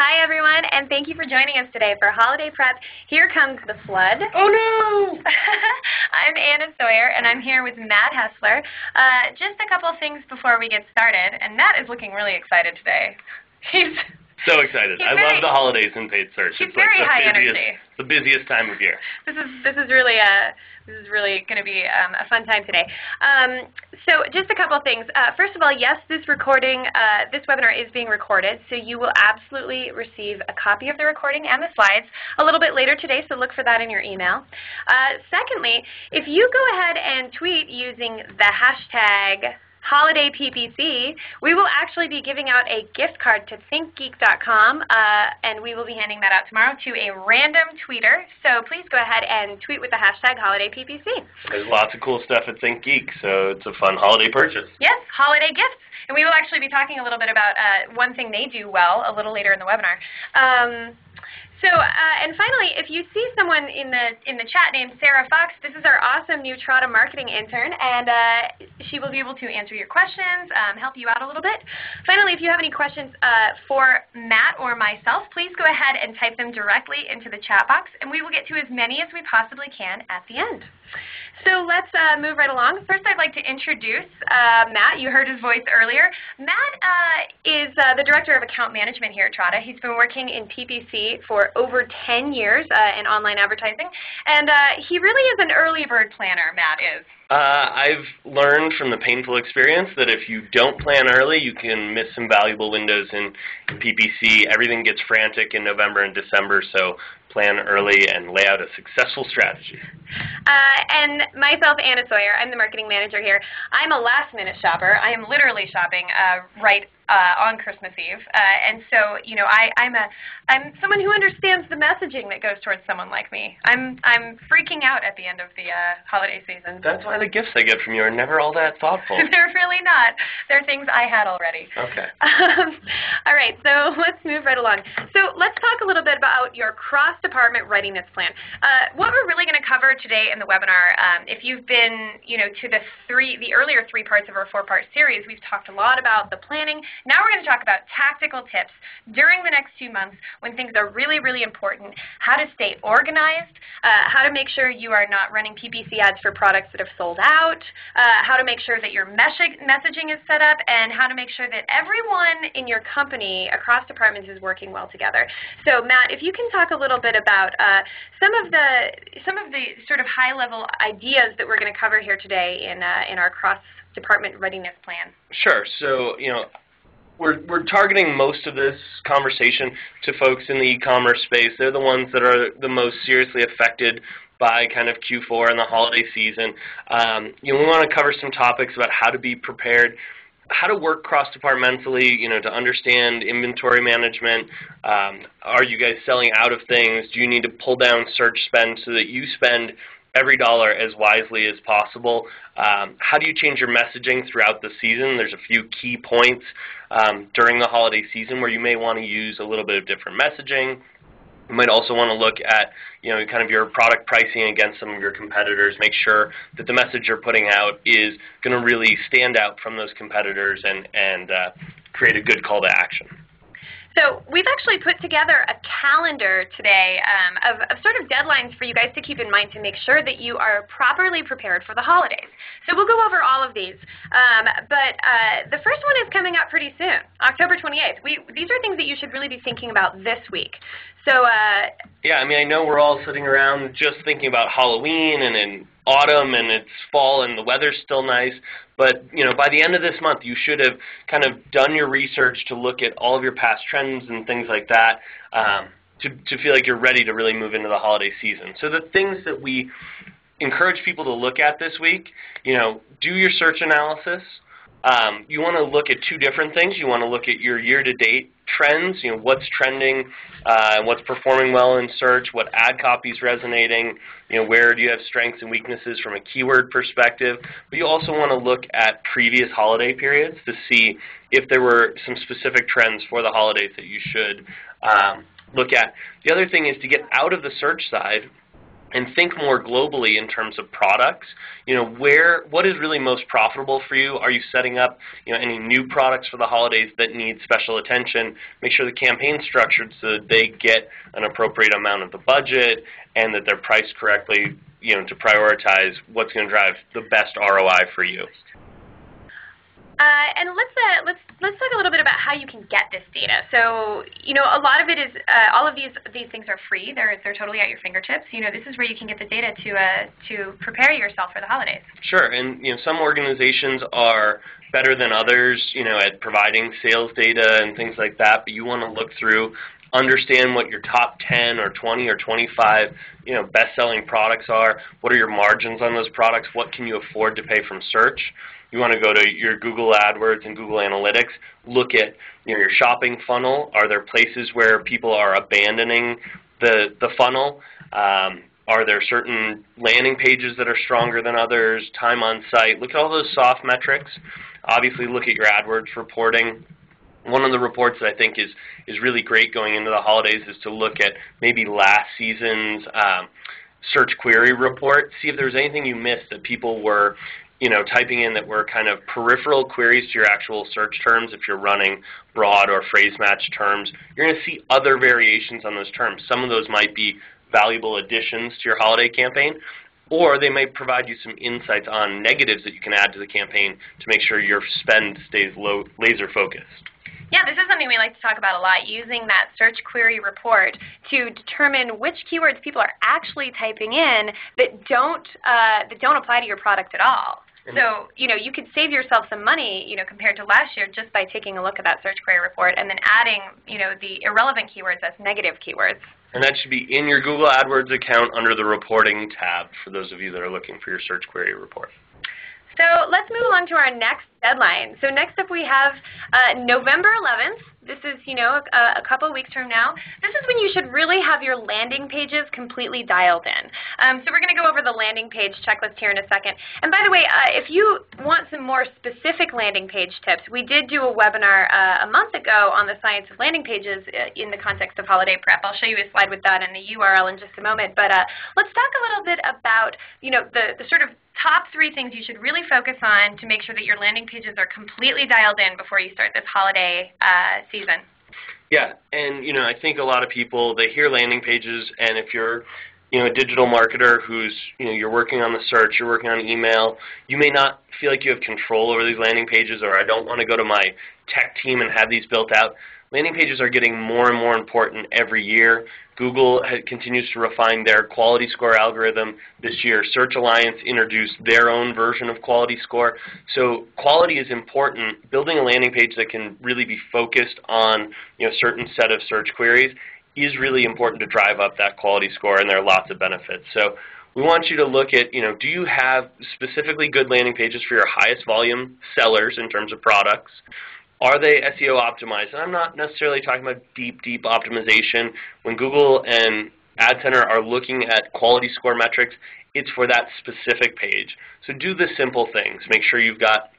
Hi, everyone, and thank you for joining us today for Holiday Prep. Here comes the flood. Oh, no! I'm Anna Sawyer, and I'm here with Matt Hessler. Just a couple of things before we get started, and Matt is looking really excited today. He's so excited. I love the holidays in paid search. He's very high energy. The busiest time of year. This is really going to be a fun time today. So just a couple of things. First of all, yes, this webinar is being recorded, so you will absolutely receive a copy of the recording and the slides a little bit later today, so look for that in your email. Secondly, if you go ahead and tweet using the hashtag HolidayPPC, we will actually be giving out a gift card to ThinkGeek.com, and we will be handing that out tomorrow to a random tweeter. So please go ahead and tweet with the hashtag HolidayPPC. There's lots of cool stuff at ThinkGeek, so it's a fun holiday purchase. Yes, holiday gifts. And we will actually be talking a little bit about one thing they do well a little later in the webinar. And finally, if you see someone in the chat named Sarah Fox, this is our awesome new Trada marketing intern, and she will be able to answer your questions, help you out a little bit. Finally, if you have any questions for Matt or myself, please go ahead and type them directly into the chat box, and we will get to as many as we possibly can at the end. So let's move right along. First, I'd like to introduce Matt. You heard his voice earlier. Matt is the Director of Account Management here at Trada. He's been working in PPC for over 10 years in online advertising, and he really is an early bird planner, Matt is. I've learned from the painful experience that if you don't plan early, you can miss some valuable windows in PPC. Everything gets frantic in November and December, so plan early and lay out a successful strategy. And myself, Anna Sawyer, I'm the marketing manager here. I'm a last-minute shopper. I am literally shopping right on Christmas Eve, and so I'm someone who understands the messaging that goes towards someone like me. I'm freaking out at the end of the holiday season. That's why the gifts I get from you are never all that thoughtful. They're really not. They're things I had already. Okay. All right, so let's move right along. So let's talk a little bit about your cross-department readiness plan. What we're really going to cover today in the webinar, if you've been, to the earlier three parts of our four-part series, we've talked a lot about the planning. Now we're going to talk about tactical tips during the next 2 months when things are really, really important, how to stay organized, how to make sure you are not running PPC ads for products that have sold out, how to make sure that your messaging is set up, and how to make sure that everyone in your company across departments is working well together. So Matt, if you can talk a little bit about some of the sort of high-level ideas that we're going to cover here today in our cross-department readiness plan. Sure. So, we're targeting most of this conversation to folks in the e-commerce space. They're the ones that are the most seriously affected by kind of Q4 and the holiday season. We want to cover some topics about how to be prepared, how to work cross-departmentally, to understand inventory management. Are you guys selling out of things? Do you need to pull down search spend so that you spend every dollar as wisely as possible? How do you change your messaging throughout the season? There's a few key points during the holiday season where you may want to use a little bit of different messaging. You might also want to look at, kind of your product pricing against some of your competitors. Make sure that the message you're putting out is going to really stand out from those competitors and create a good call to action. So we've actually put together a calendar today of sort of deadlines for you guys to keep in mind to make sure that you are properly prepared for the holidays. So we'll go over all of these. But the first one is coming up pretty soon, October 28th. These are things that you should really be thinking about this week. So yeah, I know we're all sitting around just thinking about Halloween and in autumn and it's fall and the weather's still nice. But, by the end of this month, you should have kind of done your research to look at all of your past trends and things like that to feel like you're ready to really move into the holiday season. So the things that we encourage people to look at this week, do your search analysis. You want to look at two different things. You want to look at your year-to-date trends, what's trending, what's performing well in search, what ad copy is resonating, where do you have strengths and weaknesses from a keyword perspective. But you also want to look at previous holiday periods to see if there were some specific trends for the holidays that you should look at. The other thing is to get out of the search side and think more globally in terms of products. What is really most profitable for you? Are you setting up, any new products for the holidays that need special attention? Make sure the campaign's structured so that they get an appropriate amount of the budget and that they're priced correctly, to prioritize what's going to drive the best ROI for you. And let's talk a little bit about how you can get this data. So, a lot of it is all of these things are free. They're totally at your fingertips. This is where you can get the data to prepare yourself for the holidays. Sure, and some organizations are better than others, at providing sales data and things like that. But you want to look through, understand what your top 10 or 20 or 25, best-selling products are. What are your margins on those products? What can you afford to pay from search? You want to go to your Google AdWords and Google Analytics, look at your shopping funnel. Are there places where people are abandoning the funnel? Are there certain landing pages that are stronger than others? Time on site. Look at all those soft metrics. Obviously, look at your AdWords reporting. One of the reports that I think is really great going into the holidays is to look at maybe last season's search query report. See if there was anything you missed that people were typing in that were kind of peripheral queries to your actual search terms. If you're running broad or phrase match terms, you're going to see other variations on those terms. Some of those might be valuable additions to your holiday campaign, or they may provide you some insights on negatives that you can add to the campaign to make sure your spend stays laser focused. Yeah, this is something we like to talk about a lot, using that search query report to determine which keywords people are actually typing in that don't apply to your product at all. So, you could save yourself some money, compared to last year just by taking a look at that search query report and then adding, the irrelevant keywords as negative keywords. And that should be in your Google AdWords account under the reporting tab for those of you that are looking for your search query report. So let's move along to our next deadline. So next up we have November 11th. This is, a couple weeks from now. This is when you should really have your landing pages completely dialed in. So we're going to go over the landing page checklist here in a second. And by the way, if you want some more specific landing page tips, we did do a webinar a month ago on the science of landing pages in the context of holiday prep. I'll show you a slide with that and the URL in just a moment. But let's talk a little bit about, the sort of top 3 things you should really focus on to make sure that your landing pages are completely dialed in before you start this holiday season. Yeah, and I think a lot of people, they hear landing pages, and if you're a digital marketer who's you're working on the search, you're working on email, you may not feel like you have control over these landing pages, or I don't want to go to my tech team and have these built out. Landing pages are getting more and more important every year. Google continues to refine their quality score algorithm this year. Search Alliance introduced their own version of quality score. So quality is important. Building a landing page that can really be focused on a certain set of search queries is really important to drive up that quality score, and there are lots of benefits. So we want you to look at, do you have specifically good landing pages for your highest volume sellers in terms of products? Are they SEO optimized? And I'm not necessarily talking about deep optimization. When Google and Ad Center are looking at quality score metrics, it's for that specific page. So do the simple things. Make sure you've got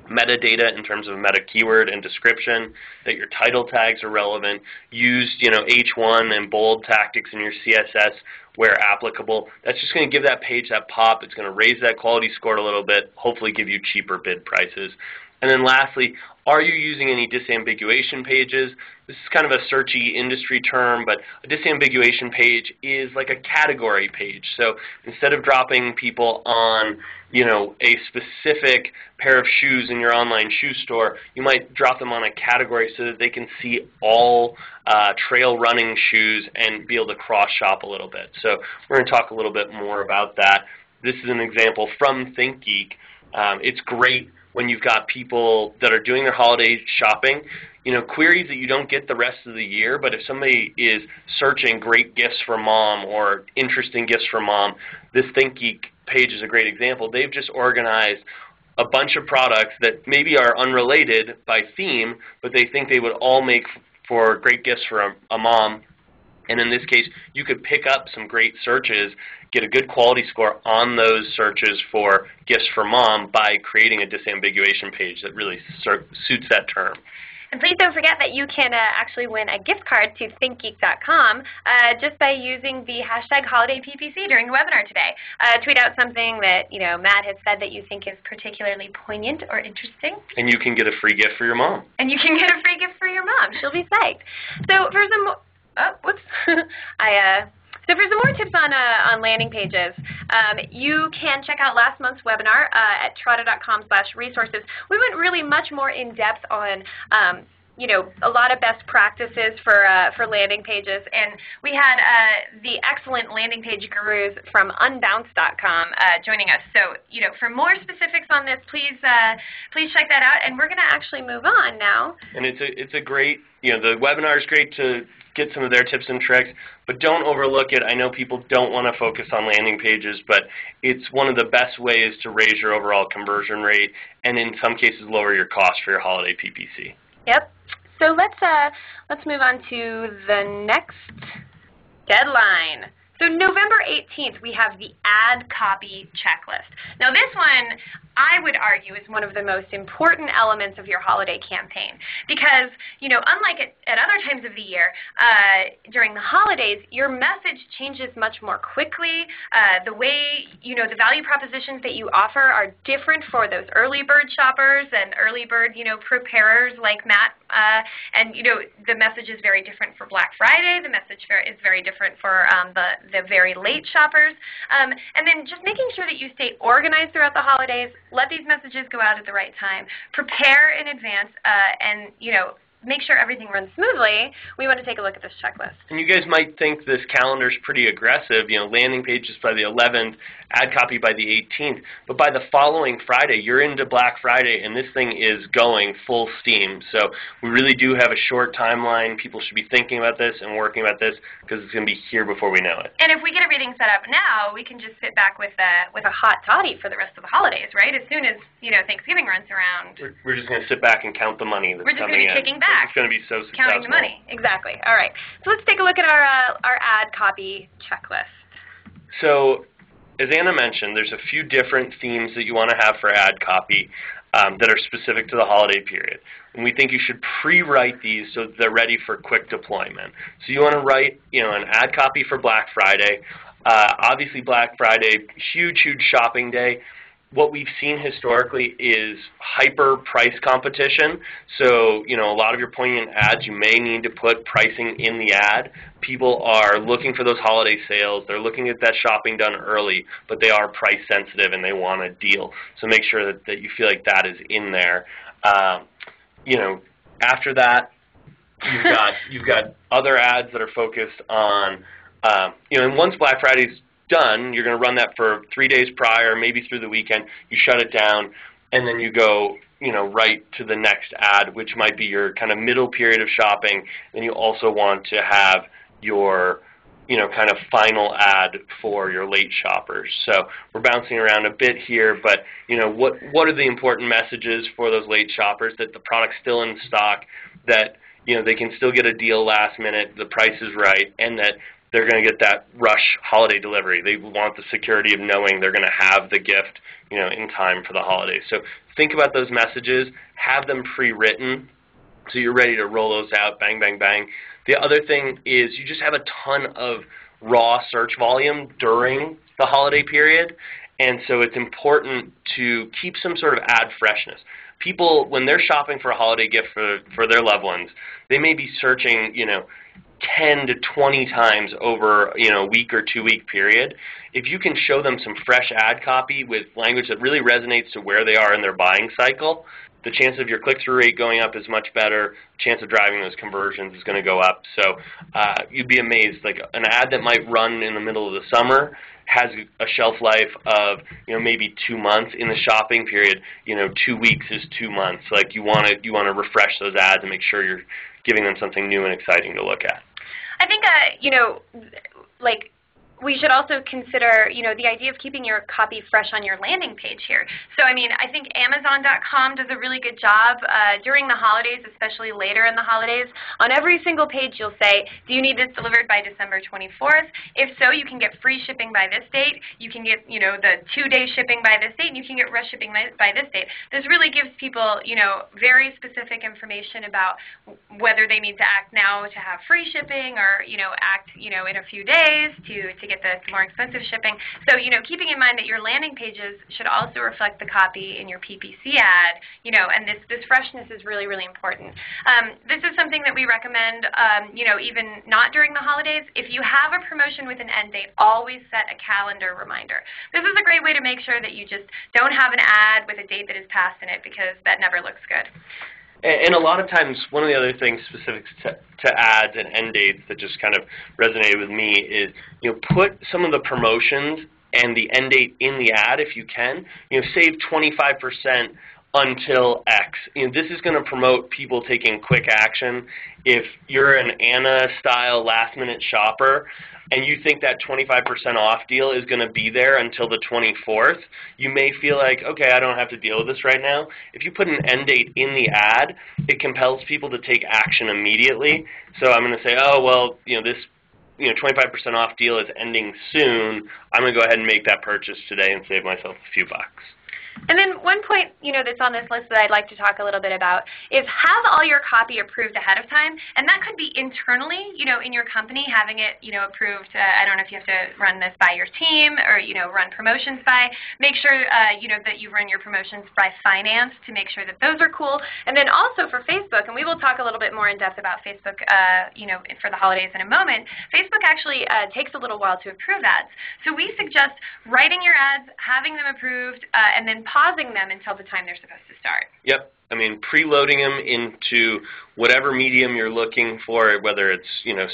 metadata in terms of meta keyword and description, that your title tags are relevant. Use, H1 and bold tactics in your CSS where applicable. That's just going to give that page that pop. It's going to raise that quality score a little bit, hopefully give you cheaper bid prices. And then lastly, are you using any disambiguation pages? This is kind of a searchy industry term, but a disambiguation page is like a category page. So instead of dropping people on, a specific pair of shoes in your online shoe store, you might drop them on a category so that they can see all trail running shoes and be able to cross-shop a little bit. So we're going to talk a little bit more about that. This is an example from ThinkGeek. It's great when you've got people that are doing their holiday shopping, queries that you don't get the rest of the year, but if somebody is searching great gifts for mom or interesting gifts for mom, this ThinkGeek page is a great example. They've just organized a bunch of products that maybe are unrelated by theme, but they think they would all make for great gifts for a mom. And in this case, you could pick up some great searches, get a good quality score on those searches for gifts for mom by creating a disambiguation page that really suits that term. And please don't forget that you can actually win a gift card to thinkgeek.com just by using the hashtag HolidayPPC during the webinar today. Tweet out something that Matt has said that you think is particularly poignant or interesting. And you can get a free gift for your mom. And you can get a free gift for your mom. She'll be psyched. So for some more, So for some more tips on landing pages, you can check out last month's webinar at trada.com/resources. We went really much more in depth on a lot of best practices for landing pages, and we had the excellent landing page gurus from unbounce.com joining us. So for more specifics on this, please check that out. And we're going to actually move on now. And it's a great the webinar is great to get some of their tips and tricks, but don't overlook it. I know people don't want to focus on landing pages, but it's one of the best ways to raise your overall conversion rate, and in some cases lower your cost for your holiday PPC. Yep. So let's move on to the next deadline. So November 18th, we have the ad copy checklist. Now this one, I would argue, is one of the most important elements of your holiday campaign because, unlike at other times of the year, during the holidays, your message changes much more quickly. The way, the value propositions that you offer are different for those early bird shoppers and early bird, preparers like Matt. And, the message is very different for Black Friday. The message is very different for the very late shoppers. And then just making sure that you stay organized throughout the holidays, let these messages go out at the right time, prepare in advance, and, make sure everything runs smoothly. We want to take a look at this checklist. And you guys might think this calendar is pretty aggressive, landing pages by the 11th, ad copy by the 18th, but by the following Friday, you're into Black Friday, and this thing is going full steam. So we really do have a short timeline. People should be thinking about this and working about this because it's going to be here before we know it. And if we get everything set up now, we can just sit back with a hot toddy for the rest of the holidays, right? As soon as Thanksgiving runs around, we're just going to sit back and count the money that's coming in. We're just going to be kicking back. It's going to be so successful. Counting the money, exactly. All right, so let's take a look at our ad copy checklist. So, as Anna mentioned, there's a few different themes that you want to have for ad copy that are specific to the holiday period. And we think you should pre-write these so that they're ready for quick deployment. So you want to write, an ad copy for Black Friday. Obviously, Black Friday, huge shopping day. What we've seen historically is hyper price competition. So, a lot of your poignant ads, you may need to put pricing in the ad. People are looking for those holiday sales. They're looking at that shopping done early, but they are price sensitive and they want a deal. So make sure that you feel like that is in there. After that, you've got other ads that are focused on, and once Black Friday's done, you're going to run that for 3 days prior, maybe through the weekend. You shut it down, and then you go, right to the next ad, which might be your kind of middle period of shopping. Then you also want to have your, kind of final ad for your late shoppers. So we're bouncing around a bit here, but, what are the important messages for those late shoppers? That the product's still in stock, that, they can still get a deal last minute, the price is right, and that they're going to get that rush holiday delivery. They want the security of knowing they're going to have the gift, in time for the holidays. So think about those messages, have them pre-written, so you're ready to roll those out, bang, bang, bang. The other thing is you just have a ton of raw search volume during the holiday period, and so it's important to keep some sort of ad freshness. People, when they're shopping for a holiday gift for their loved ones, they may be searching, 10 to 20 times over a week or 2 week period. If you can show them some fresh ad copy with language that really resonates to where they are in their buying cycle, the chance of your click-through rate going up is much better. The chance of driving those conversions is going to go up. So you'd be amazed. Like an ad that might run in the middle of the summer has a shelf life of maybe 2 months. In the shopping period, 2 weeks is 2 months. Like you want to refresh those ads and make sure you're giving them something new and exciting to look at. I think, we should also consider, the idea of keeping your copy fresh on your landing page here. So, I mean, I think Amazon.com does a really good job during the holidays, especially later in the holidays. On every single page, you'll say, do you need this delivered by December 24th? If so, you can get free shipping by this date. You can get, the 2-day shipping by this date, and you can get rush shipping by this date. This really gives people, very specific information about whether they need to act now to have free shipping or, act, in a few days to get the more expensive shipping. So, keeping in mind that your landing pages should also reflect the copy in your PPC ad, and this freshness is really, really important. This is something that we recommend, even not during the holidays. If you have a promotion with an end date, always set a calendar reminder. This is a great way to make sure that you just don't have an ad with a date that is passed in it, because that never looks good. And a lot of times, one of the other things specific to ads and end dates that just kind of resonated with me is, put some of the promotions and the end date in the ad if you can. Save 25% until X. This is going to promote people taking quick action. If you're an Anna-style last-minute shopper and you think that 25% off deal is going to be there until the 24th, you may feel like, okay, I don't have to deal with this right now. If you put an end date in the ad, it compels people to take action immediately. So I'm going to say, oh, well, this 25% off deal is ending soon. I'm going to go ahead and make that purchase today and save myself a few bucks. And then one point, that's on this list that I'd like to talk a little bit about is have all your copy approved ahead of time. And that could be internally, in your company, having it, approved. I don't know if you have to run this by your team or, run promotions by. Make sure, that you run your promotions by finance to make sure that those are cool. And then also for Facebook, and we will talk a little bit more in depth about Facebook, for the holidays in a moment, Facebook actually takes a little while to approve ads. So we suggest writing your ads, having them approved, and then pausing them until the time they're supposed to start. Yep. I mean, preloading them into whatever medium you're looking for, whether it's,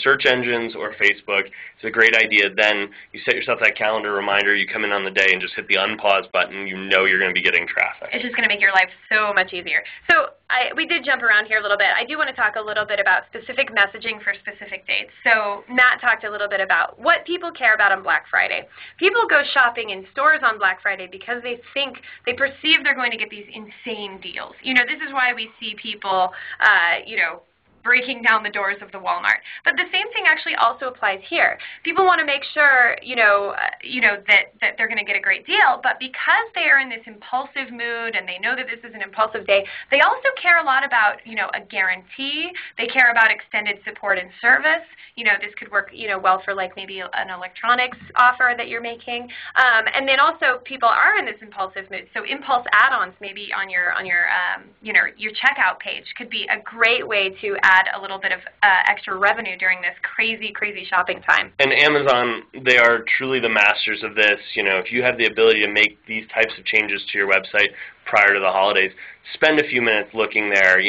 search engines or Facebook, it's a great idea. Then you set yourself that calendar reminder, you come in on the day and just hit the unpause button, you're going to be getting traffic. It's just going to make your life so much easier. So we did jump around here a little bit. I do want to talk a little bit about specific messaging for specific dates. So Matt talked a little bit about what people care about on Black Friday. People go shopping in stores on Black Friday because they perceive they're going to get these insane deals. This is why we see people, breaking down the doors of the Walmart. But the same thing actually also applies here. People want to make sure, that they're going to get a great deal, but because they are in this impulsive mood and they know that this is an impulsive day, they also care a lot about, a guarantee. They care about extended support and service. This could work, well for like maybe an electronics offer that you're making. And then also people are in this impulsive mood. So impulse add-ons maybe on your checkout page could be a great way to add a little bit of extra revenue during this crazy, crazy shopping time. And Amazon, they are truly the masters of this. If you have the ability to make these types of changes to your website prior to the holidays, spend a few minutes looking there.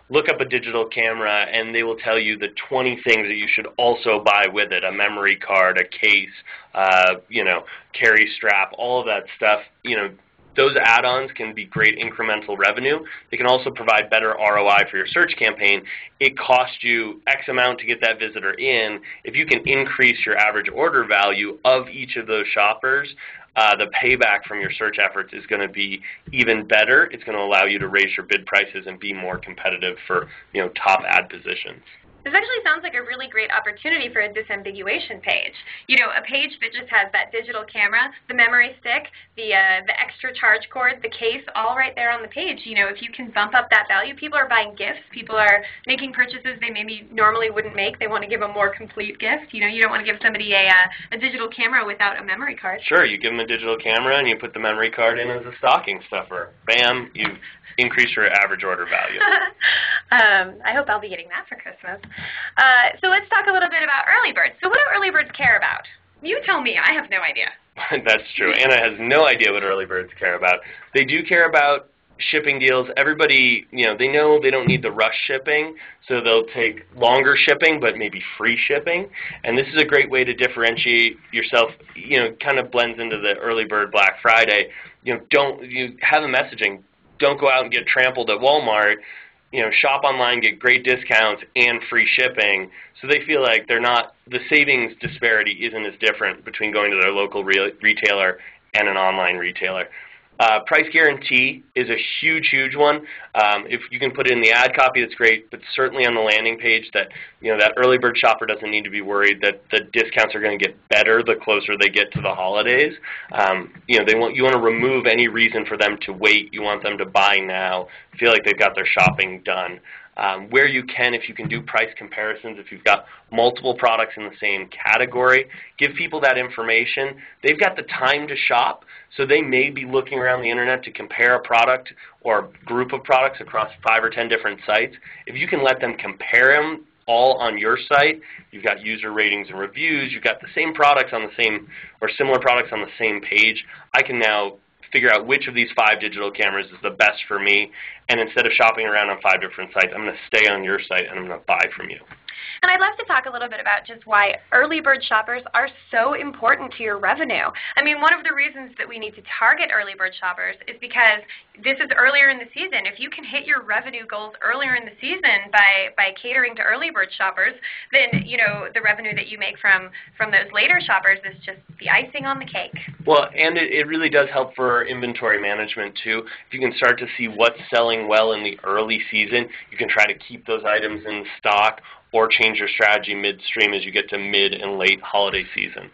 Look up a digital camera, and they will tell you the 20 things that you should also buy with it: a memory card, a case, carry strap, all of that stuff. Those add-ons can be great incremental revenue. They can also provide better ROI for your search campaign. It costs you X amount to get that visitor in. If you can increase your average order value of each of those shoppers, the payback from your search efforts is going to be even better. It's going to allow you to raise your bid prices and be more competitive for top ad positions. This actually sounds like a really great opportunity for a disambiguation page. A page that just has that digital camera, the memory stick, the extra charge cord, the case, all right there on the page. If you can bump up that value, people are buying gifts. People are making purchases they maybe normally wouldn't make. They want to give a more complete gift. You don't want to give somebody a digital camera without a memory card. Sure, you give them a digital camera and you put the memory card in as a stocking stuffer. Bam, you've increased your average order value. I hope I'll be getting that for Christmas. So let's talk a little bit about early birds. So what do early birds care about? You tell me. I have no idea. That's true. Anna has no idea what early birds care about. They do care about shipping deals. Everybody, they know they don't need the rush shipping, so they'll take longer shipping but maybe free shipping. And this is a great way to differentiate yourself. Kind of blends into the early bird Black Friday. Don't you have the messaging. Don't go out and get trampled at Walmart. Shop online, get great discounts and free shipping, so they feel like they're not the savings disparity isn't as different between going to their local retailer and an online retailer. Price guarantee is a huge, huge one. If you can put it in the ad copy, that's great, but certainly on the landing page that, that early bird shopper doesn't need to be worried that the discounts are going to get better the closer they get to the holidays. You want to remove any reason for them to wait. You want them to buy now, feel like they've got their shopping done. Where you can, if you can do price comparisons, if you've got multiple products in the same category, give people that information. They've got the time to shop, so they may be looking around the internet to compare a product or a group of products across 5 or 10 different sites. If you can let them compare them all on your site, you've got user ratings and reviews, you've got the same products on the same, or similar products on the same page, I can now figure out which of these 5 digital cameras is the best for me, and instead of shopping around on 5 different sites, I'm going to stay on your site and I'm going to buy from you. And I'd love to talk a little bit about just why early bird shoppers are so important to your revenue. I mean, one of the reasons that we need to target early bird shoppers is because this is earlier in the season. If you can hit your revenue goals earlier in the season by catering to early bird shoppers, then the revenue that you make from those later shoppers is just the icing on the cake. Well, and it really does help for inventory management too. If you can start to see what's selling well in the early season, you can try to keep those items in stock or change your strategy midstream as you get to mid and late holiday season.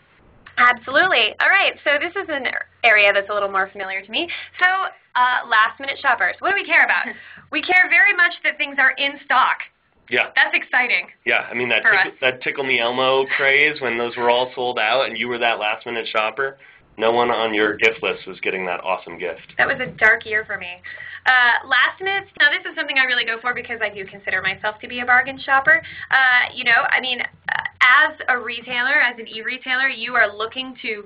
Absolutely. All right, so this is an area that's a little more familiar to me. So last-minute shoppers, what do we care about? We care very much that things are in stock. Yeah. That's exciting. Yeah, I mean, that Tickle Me Elmo craze when those were all sold out and you were that last-minute shopper, no one on your gift list was getting that awesome gift. That was a dark year for me. Last minute, now this is something I really go for because I do consider myself to be a bargain shopper. As a retailer, as an e-retailer, you are looking to,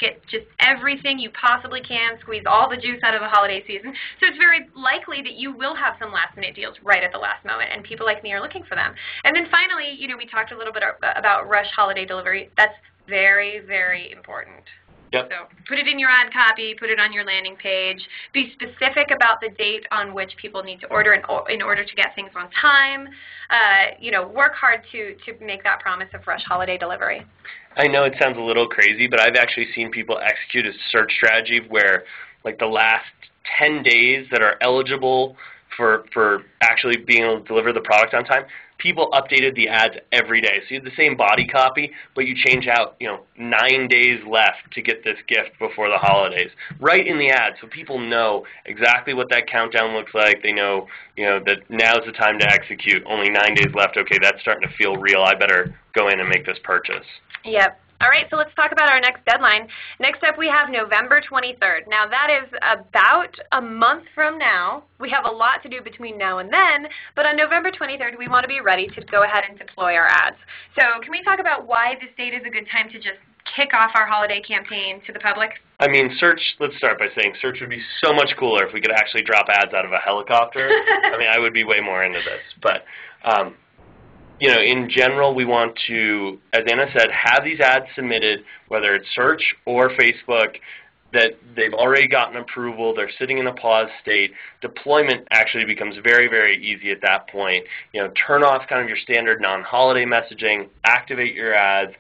get just everything you possibly can, squeeze all the juice out of the holiday season. So it's very likely that you will have some last minute deals right at the last moment, and people like me are looking for them. And then finally, we talked a little bit about rush holiday delivery. That's very, very important. Yep. So put it in your ad copy, put it on your landing page. Be specific about the date on which people need to order in order to get things on time. Work hard to make that promise of rush holiday delivery. I know it sounds a little crazy, but I've actually seen people execute a search strategy where, like, the last 10 days that are eligible for actually being able to deliver the product on time, people updated the ads every day. So you have the same body copy, but you change out, 9 days left to get this gift before the holidays. Right in the ad, so people know exactly what that countdown looks like. They know, that now's the time to execute. Only 9 days left. Okay, that's starting to feel real. I better go in and make this purchase. Yep. All right, so let's talk about our next deadline. Next up, we have November 23rd. Now, that is about a month from now. We have a lot to do between now and then, but on November 23rd, we want to be ready to go ahead and deploy our ads. So can we talk about why this date is a good time to just kick off our holiday campaign to the public? I mean, let's start by saying search would be so much cooler if we could actually drop ads out of a helicopter. I mean, I would be way more into this, but in general, we want to, as Anna said, have these ads submitted, whether it's search or Facebook, that they've already gotten approval, they're sitting in a pause state. Deployment actually becomes very, very easy at that point. Turn off kind of your standard non-holiday messaging, activate your ads,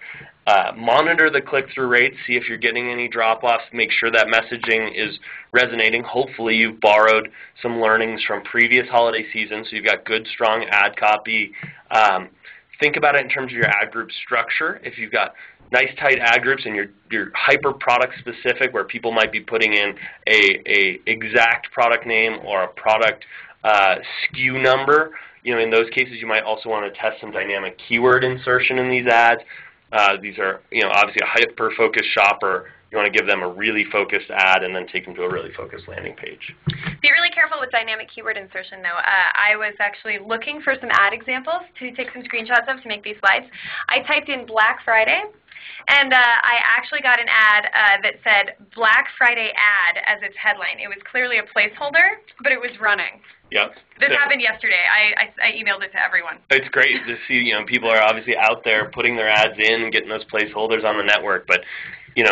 monitor the click-through rates, see if you're getting any drop-offs, make sure that messaging is resonating. Hopefully you've borrowed some learnings from previous holiday seasons, so you've got good, strong ad copy. Think about it in terms of your ad group structure. If you've got nice, tight ad groups and you're hyper-product specific, where people might be putting in a exact product name or a product SKU number, in those cases you might also want to test some dynamic keyword insertion in these ads. These are, obviously a hyper-focused shopper. You want to give them a really focused ad and then take them to a really focused landing page. Be really careful with dynamic keyword insertion, though. I was actually looking for some ad examples to take some screenshots of to make these slides. I typed in Black Friday, and I actually got an ad that said Black Friday ad as its headline. It was clearly a placeholder, but it was running. Yep. This happened yesterday. I emailed it to everyone. It's great to see, people are obviously out there putting their ads in and getting those placeholders on the network, but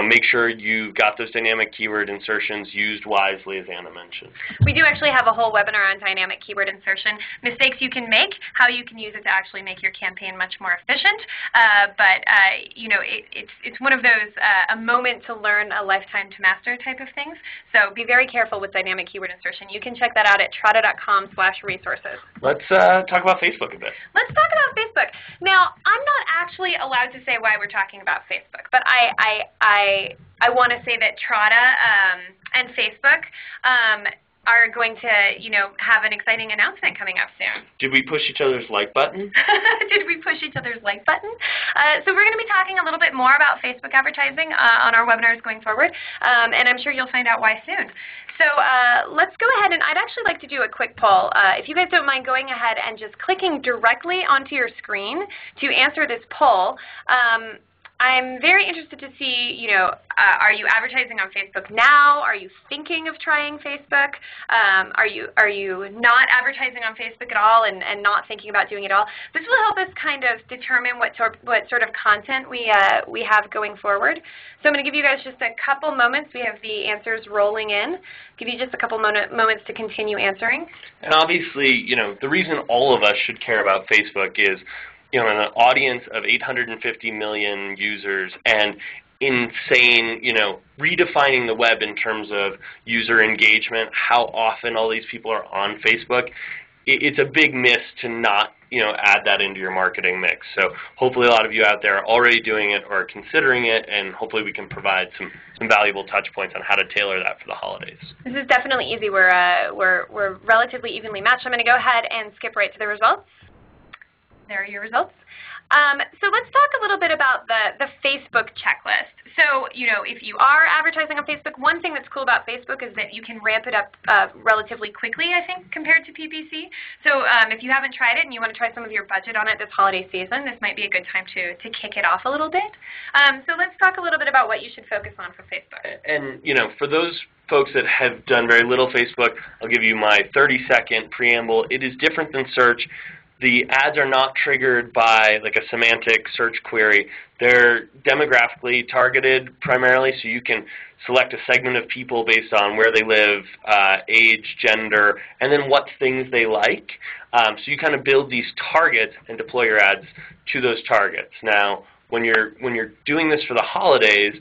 make sure you got those dynamic keyword insertions used wisely, as Anna mentioned. We do actually have a whole webinar on dynamic keyword insertion, mistakes you can make, how you can use it to actually make your campaign much more efficient. It's one of those a moment to learn, a lifetime to master type of things. So be very careful with dynamic keyword insertion. You can check that out at trada.com/resources. Let's talk about Facebook a bit. Let's talk about Facebook. Now, I'm not actually allowed to say why we're talking about Facebook, but I want to say that Trada and Facebook are going to, have an exciting announcement coming up soon. Did we push each other's like button? Did we push each other's like button? So we're going to be talking a little bit more about Facebook advertising on our webinars going forward, and I'm sure you'll find out why soon. So let's go ahead, and I'd actually like to do a quick poll. If you guys don't mind going ahead and just clicking directly onto your screen to answer this poll. I'm very interested to see, are you advertising on Facebook now? Are you thinking of trying Facebook? Are you not advertising on Facebook at all and not thinking about doing it all? This will help us kind of determine what sort of content we have going forward. So I'm going to give you guys just a couple moments. We have the answers rolling in. Give you just a couple moments to continue answering. And obviously, the reason all of us should care about Facebook is an audience of 850 million users and insane, redefining the web in terms of user engagement, how often all these people are on Facebook. It's a big miss to not, add that into your marketing mix. So hopefully a lot of you out there are already doing it or considering it, and hopefully we can provide some valuable touch points on how to tailor that for the holidays. This is definitely easy. We're relatively evenly matched. I'm going to go ahead and skip right to the results. There are your results. So let's talk a little bit about the Facebook checklist. So, if you are advertising on Facebook, one thing that's cool about Facebook is that you can ramp it up relatively quickly, I think, compared to PPC. So if you haven't tried it and you want to try some of your budget on it this holiday season, this might be a good time to kick it off a little bit. So let's talk a little bit about what you should focus on for Facebook. And, for those folks that have done very little Facebook, I'll give you my 30-second preamble. It is different than search. The ads are not triggered by like a semantic search query. They're demographically targeted primarily, so you can select a segment of people based on where they live, age, gender, and then what things they like. So you kind of build these targets and deploy your ads to those targets. Now, when you're doing this for the holidays,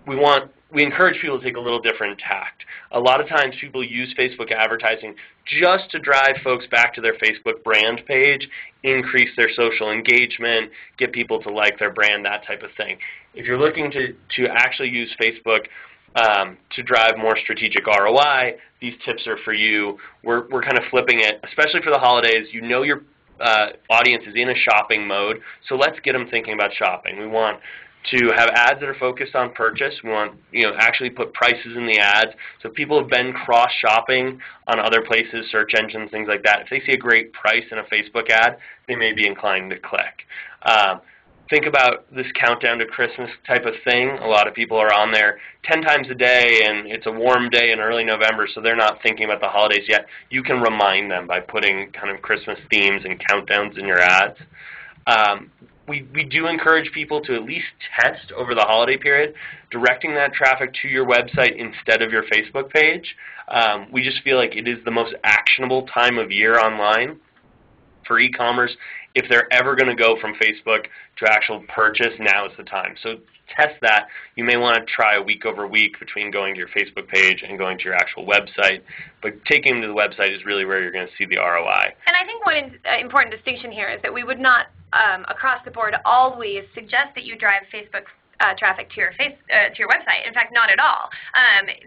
we encourage people to take a little different tact. A lot of times people use Facebook advertising just to drive folks back to their Facebook brand page, increase their social engagement, get people to like their brand, that type of thing. If you're looking to actually use Facebook to drive more strategic ROI, these tips are for you. We're kind of flipping it, especially for the holidays. Your audience is in a shopping mode, so let's get them thinking about shopping. We want to have ads that are focused on purchase. We want, actually put prices in the ads. So if people have been cross-shopping on other places, search engines, things like that, if they see a great price in a Facebook ad, they may be inclined to click. Think about this countdown to Christmas type of thing. A lot of people are on there 10 times a day, and it's a warm day in early November, so they're not thinking about the holidays yet. You can remind them by putting kind of Christmas themes and countdowns in your ads. We do encourage people to at least test over the holiday period, directing that traffic to your website instead of your Facebook page. We just feel like it is the most actionable time of year online for e-commerce. If they're ever going to go from Facebook to actual purchase, now is the time. So test that. You may want to try a week over week between going to your Facebook page and going to your actual website. But taking them to the website is really where you're going to see the ROI. And I think one important distinction here is that we would not, across the board, always suggest that you drive Facebook traffic to your website. In fact, not at all.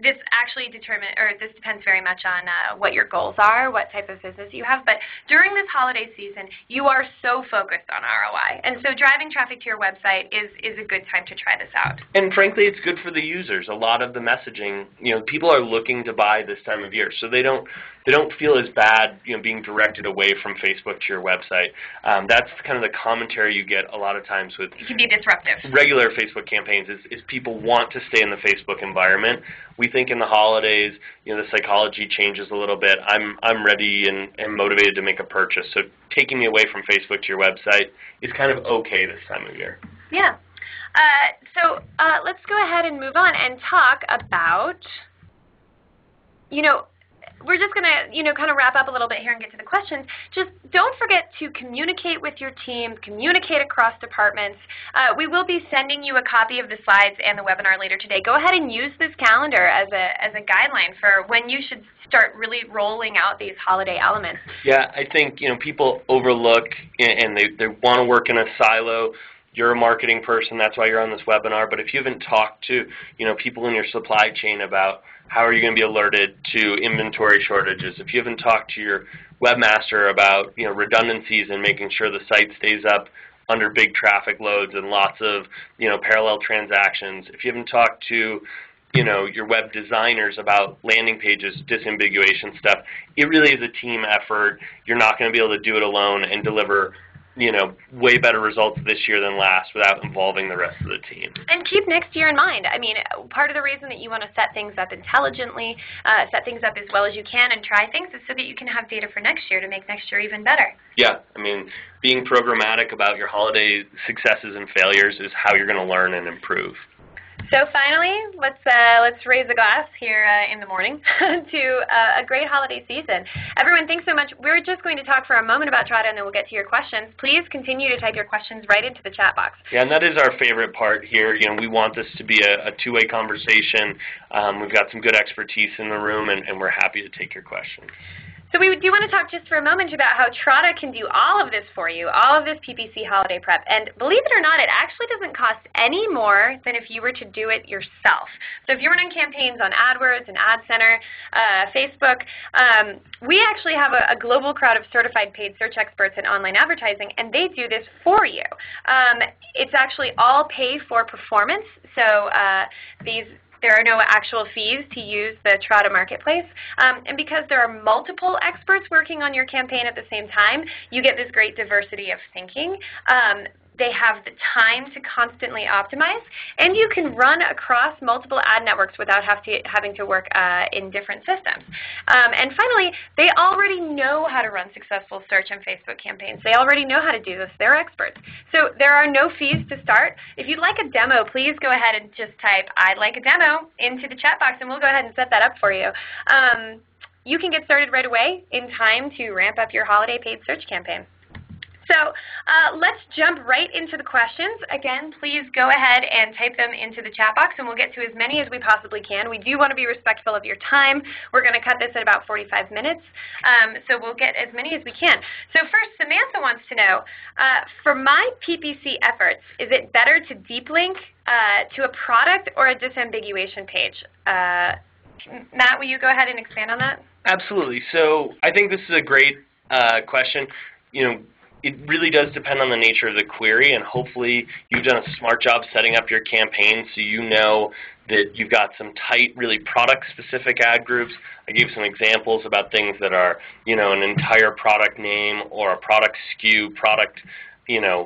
This actually this depends very much on what your goals are, what type of business you have. But during this holiday season, you are so focused on ROI, and so driving traffic to your website is a good time to try this out. And frankly, it's good for the users. A lot of the messaging, people are looking to buy this time of year, so they don't feel as bad, being directed away from Facebook to your website. That's kind of the commentary you get a lot of times with it can be disruptive. Regular Facebook campaigns is people want to stay in the Facebook environment. We think in the holidays, the psychology changes a little bit. I'm ready and motivated to make a purchase. So taking me away from Facebook to your website is kind of okay this time of year. Yeah. Let's go ahead and move on and talk about, we're just going to, kind of wrap up a little bit here and get to the questions. Just don't forget to communicate with your team, communicate across departments. We will be sending you a copy of the slides and the webinar later today. Go ahead and use this calendar as a guideline for when you should start really rolling out these holiday elements. Yeah, I think, people overlook and they want to work in a silo. You're a marketing person, that's why you're on this webinar, but if you haven't talked to, people in your supply chain about how are you going to be alerted to inventory shortages, if you haven't talked to your webmaster about, redundancies and making sure the site stays up under big traffic loads and lots of, parallel transactions, if you haven't talked to, your web designers about landing pages, disambiguation stuff, it really is a team effort. You're not going to be able to do it alone and deliver way better results this year than last without involving the rest of the team. And keep next year in mind. I mean, part of the reason that you want to set things up intelligently, set things up as well as you can and try things is so that you can have data for next year to make next year even better. Yeah, I mean, being programmatic about your holiday successes and failures is how you're going to learn and improve. So finally, let's raise a glass here in the morning to a great holiday season. Everyone, thanks so much. We're just going to talk for a moment about Trada, and then we'll get to your questions. Please continue to type your questions right into the chat box. Yeah, and that is our favorite part here. We want this to be a two-way conversation. We've got some good expertise in the room, and we're happy to take your questions. So we do want to talk just for a moment about how Trada can do all of this for you, all of this PPC holiday prep. And believe it or not, it actually doesn't cost any more than if you were to do it yourself. So if you're running campaigns on AdWords and Ad Center, Facebook, we actually have a global crowd of certified paid search experts in online advertising, and they do this for you. It's actually all pay for performance. So there are no actual fees to use the Trada Marketplace. And because there are multiple experts working on your campaign at the same time, you get this great diversity of thinking. They have the time to constantly optimize, and you can run across multiple ad networks without having to work in different systems. And finally, they already know how to run successful search and Facebook campaigns. They already know how to do this. They're experts. So there are no fees to start. If you'd like a demo, please go ahead and just type, "I'd like a demo," into the chat box, and we'll go ahead and set that up for you. You can get started right away in time to ramp up your holiday paid search campaign. So let's jump right into the questions. Again, please go ahead and type them into the chat box, and we'll get to as many as we possibly can. We do want to be respectful of your time. We're going to cut this at about 45 minutes, so we'll get as many as we can. So first, Samantha wants to know, for my PPC efforts, is it better to deep link to a product or a disambiguation page? Matt, will you go ahead and expand on that? Absolutely. So I think this is a great question. It really does depend on the nature of the query, and hopefully you've done a smart job setting up your campaign so you know that you've got some tight, really product-specific ad groups. I gave some examples about things that are, an entire product name or a product SKU, product,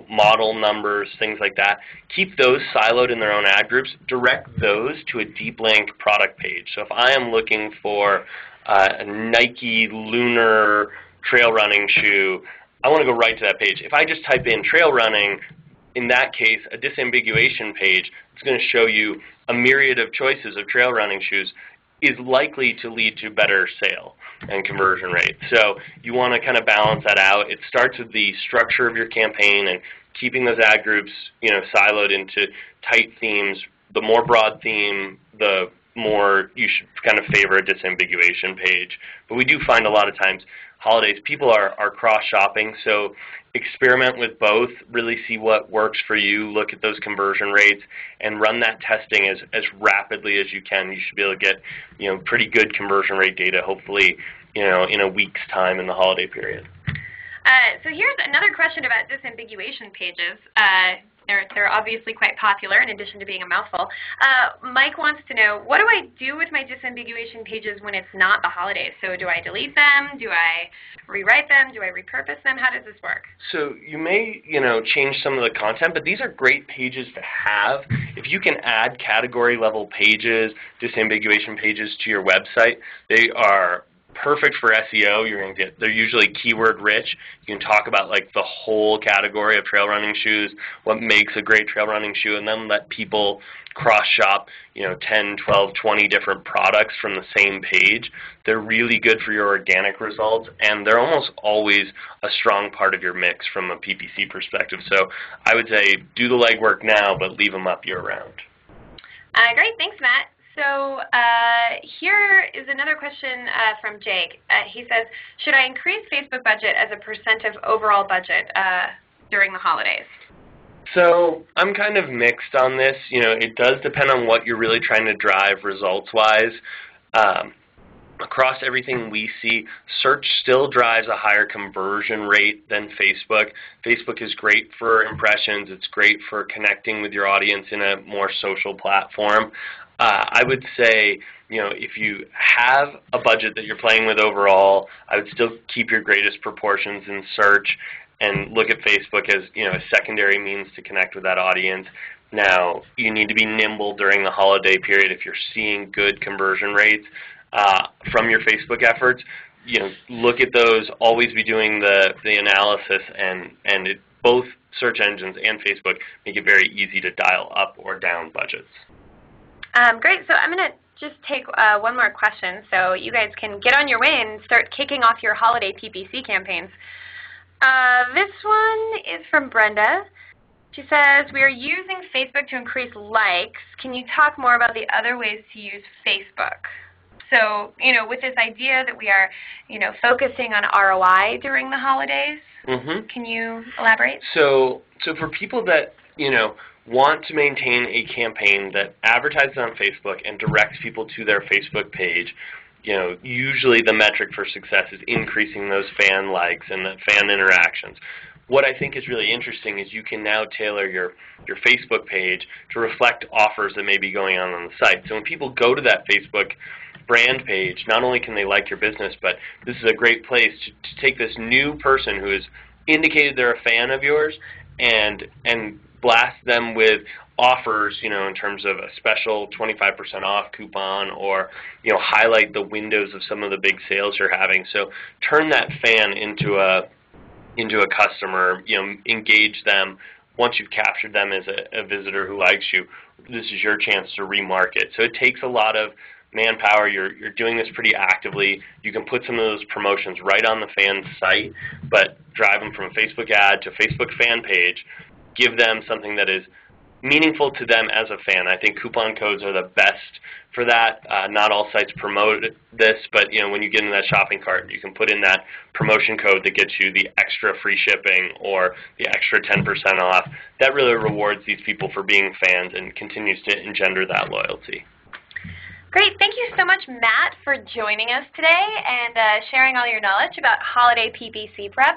model numbers, things like that. Keep those siloed in their own ad groups. Direct those to a deep link product page. So if I am looking for a Nike Lunar trail running shoe, I want to go right to that page. If I just type in trail running, in that case, a disambiguation page, it's going to show you a myriad of choices of trail running shoes, is likely to lead to better sale and conversion rate. So you want to kind of balance that out. It starts with the structure of your campaign and keeping those ad groups, siloed into tight themes. The more broad theme, the more you should kind of favor a disambiguation page. But we do find a lot of times holidays, people are cross-shopping, so experiment with both, really see what works for you, look at those conversion rates, and run that testing as rapidly as you can. You should be able to get, pretty good conversion rate data, hopefully, in a week's time in the holiday period. So here's another question about disambiguation pages. They're obviously quite popular in addition to being a mouthful. Mike wants to know, what do I do with my disambiguation pages when it's not the holidays? So do I delete them? Do I rewrite them? Do I repurpose them? How does this work? So you may, change some of the content, but these are great pages to have. If you can add category level pages, disambiguation pages to your website, they are perfect for SEO. They're usually keyword rich. You can talk about like the whole category of trail running shoes, what makes a great trail running shoe, and then let people cross-shop, 10, 12, 20 different products from the same page. They're really good for your organic results, and they're almost always a strong part of your mix from a PPC perspective. So I would say do the legwork now, but leave them up year-round. Great. Thanks, Matt. So here is another question from Jake. He says, should I increase Facebook budget as a % of overall budget during the holidays? So I'm kind of mixed on this. It does depend on what you're really trying to drive results-wise. Across everything we see, search still drives a higher conversion rate than Facebook. Facebook is great for impressions. It's great for connecting with your audience in a more social platform. I would say, if you have a budget that you're playing with overall, I would still keep your greatest proportions in search and look at Facebook as, a secondary means to connect with that audience. Now, you need to be nimble during the holiday period if you're seeing good conversion rates from your Facebook efforts. Look at those, always be doing the analysis, and both search engines and Facebook make it very easy to dial up or down budgets. Great. So I'm going to just take one more question so you guys can get on your way and start kicking off your holiday PPC campaigns. This one is from Brenda. She says, we are using Facebook to increase likes. Can you talk more about the other ways to use Facebook? So, with this idea that we are, focusing on ROI during the holidays, Can you elaborate? So for people that, want to maintain a campaign that advertises on Facebook and directs people to their Facebook page, usually the metric for success is increasing those fan likes and the fan interactions. What I think is really interesting is you can now tailor your Facebook page to reflect offers that may be going on the site. So when people go to that Facebook brand page, not only can they like your business, but this is a great place to take this new person who has indicated they're a fan of yours and blast them with offers, in terms of a special 25% off coupon, or, highlight the windows of some of the big sales you're having. So turn that fan into a customer, engage them. Once you've captured them as a visitor who likes you, this is your chance to remarket. So it takes a lot of manpower. You're doing this pretty actively. You can put some of those promotions right on the fan site, but drive them from a Facebook ad to a Facebook fan page. Give them something that is meaningful to them as a fan. I think coupon codes are the best for that. Not all sites promote this, but when you get in that shopping cart, you can put in that promotion code that gets you the extra free shipping or the extra 10% off. That really rewards these people for being fans and continues to engender that loyalty. Great. Thank you so much, Matt, for joining us today and sharing all your knowledge about holiday PPC prep.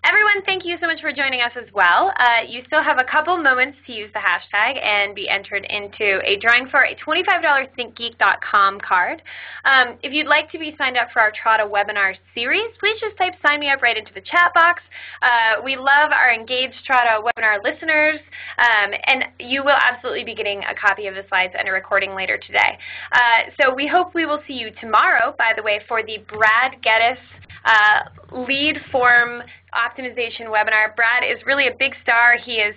Everyone, thank you so much for joining us as well. You still have a couple moments to use the hashtag and be entered into a drawing for a $25 ThinkGeek.com card. If you'd like to be signed up for our Trada webinar series, please just type sign me up right into the chat box. We love our engaged Trada webinar listeners, and you will absolutely be getting a copy of the slides and a recording later today. So we hope we will see you tomorrow, by the way, for the Brad Geddes lead form optimization webinar. Brad is really a big star. He is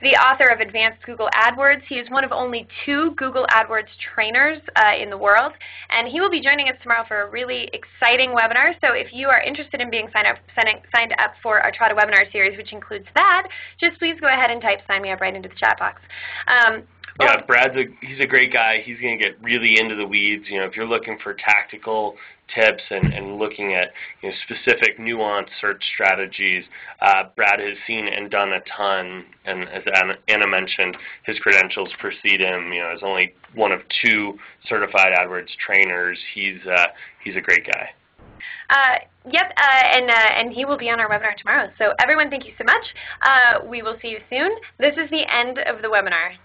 the author of Advanced Google AdWords. He is one of only 2 Google AdWords trainers in the world, and he will be joining us tomorrow for a really exciting webinar. So if you are interested in being signed up for our Trada webinar series, which includes that, just please go ahead and type sign me up right into the chat box. Yeah, he's a great guy. He's going to get really into the weeds. If you're looking for tactical tips and looking at specific nuanced search strategies, Brad has seen and done a ton. And as Anna mentioned, his credentials precede him. As only one of 2 certified AdWords trainers, he's a great guy. Yep, and he will be on our webinar tomorrow. So everyone, thank you so much. We will see you soon. This is the end of the webinar.